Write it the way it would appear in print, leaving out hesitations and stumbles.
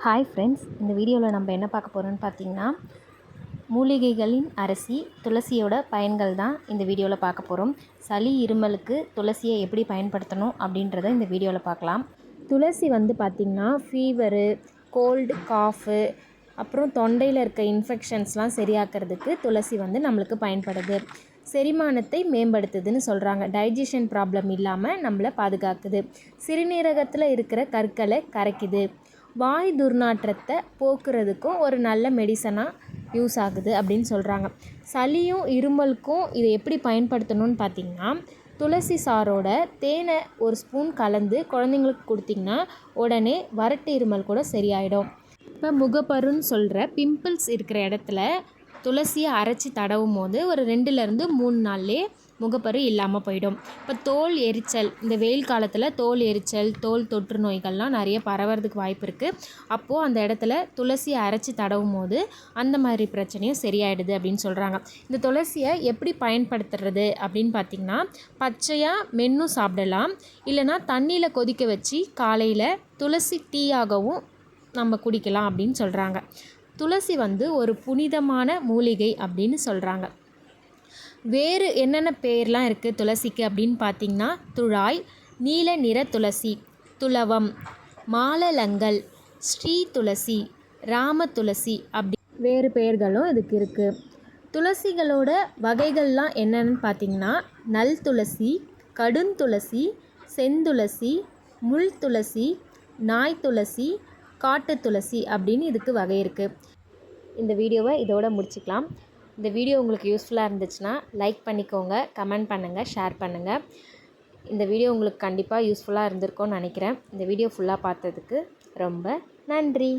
Hi friends, இந்த வீடியோவில் நம்ம என்ன பார்க்க போகிறோம்னு பார்த்தீங்கன்னா, மூலிகைகளின் அரசி துளசியோட பயன்கள் தான் இந்த வீடியோவில் பார்க்க போகிறோம். சளி இருமலுக்கு துளசியை எப்படி பயன்படுத்தணும் அப்படின்றத இந்த வீடியோவில் பார்க்கலாம். துளசி பார்த்திங்கன்னா ஃபீவரு, கோல்டு, காஃபு, அப்புறம் தொண்டையில் இருக்க இன்ஃபெக்ஷன்ஸ்லாம் சரியாக்கிறதுக்கு துளசி நம்மளுக்கு பயன்படுது. செரிமானத்தை மேம்படுத்துதுன்னு சொல்கிறாங்க. டைஜஷன் ப்ராப்ளம் இல்லாமல் நம்மளை பாதுகாக்குது. சிறுநீரகத்தில் இருக்கிற கற்களை கரைக்குது. வாய் துர்நாற்றத்தை போக்குறதுக்கும் ஒரு நல்ல மெடிசனாக யூஸ் ஆகுது அப்படின்னு சொல்கிறாங்க. சளியும் இருமலுக்கும் இதை எப்படி பயன்படுத்தணும்னு பார்த்திங்கன்னா, துளசி சாரோட தேனை ஒரு ஸ்பூன் கலந்து குழந்தைங்களுக்கு கொடுத்திங்கன்னா உடனே வறட்டு இருமல் கூட சரியாயிடும். இப்போ முகப்பருன்னு சொல்கிற பிம்பிள்ஸ் இருக்கிற இடத்துல துளசியை அரைச்சி தடவும் போது ஒரு 2லேருந்து 3 நாள்லேயே முகப்பரு இல்லாமல் போயிடும். இப்போ தோல் எரிச்சல், இந்த வெயில் காலத்தில் தோல் எரிச்சல், தோல் தொற்று நோய்கள்லாம் நிறைய பரவறதுக்கு வாய்ப்பு இருக்குது. அப்போது அந்த இடத்துல துளசியை அரைச்சி தடவும் போது அந்த மாதிரி பிரச்சனையும் சரியாயிடுது அப்படின்னு சொல்கிறாங்க. இந்த துளசியை எப்படி பயன்படுத்துறது அப்படின்னு பார்த்திங்கன்னா, பச்சையாக மென்னும் சாப்பிடலாம், இல்லைனா தண்ணியில் கொதிக்க வச்சு காலையில் துளசி டீயாகவும் நம்ம குடிக்கலாம் அப்படின்னு சொல்கிறாங்க. துளசி ஒரு புனிதமான மூலிகை அப்படின்னு சொல்கிறாங்க. வேறு என்னென்ன பேர்லாம் இருக்குது துளசிக்கு அப்படின்னு பார்த்திங்கன்னா, துழாய், நீல நிற துளசி, துளவம், மாலலங்கல், ஸ்ரீ துளசி, ராம துளசி அப்படி வேறு பெயர்களும் இதுக்கு இருக்குது. துளசிகளோட வகைகள்லாம் என்னென்னு பார்த்திங்கன்னா, நல் துளசி, கடுந்துளசி, செந்துளசி, முள் துளசி, நாய் துளசி, காட்டு துளசி அப்படின்னு இதுக்கு வகை இருக்குது. இந்த வீடியோவை இதோட முடிச்சுக்கலாம். இந்த வீடியோ உங்களுக்கு யூஸ்ஃபுல்லாக இருந்துச்சுன்னா லைக் பண்ணிக்கோங்க, கமெண்ட் பண்ணுங்கள், ஷேர் பண்ணுங்கள். இந்த வீடியோ உங்களுக்கு கண்டிப்பாக யூஸ்ஃபுல்லாக இருந்திருக்கும்னு நினைக்கிறேன். இந்த வீடியோ ஃபுல்லாக பார்த்ததுக்கு ரொம்ப நன்றி.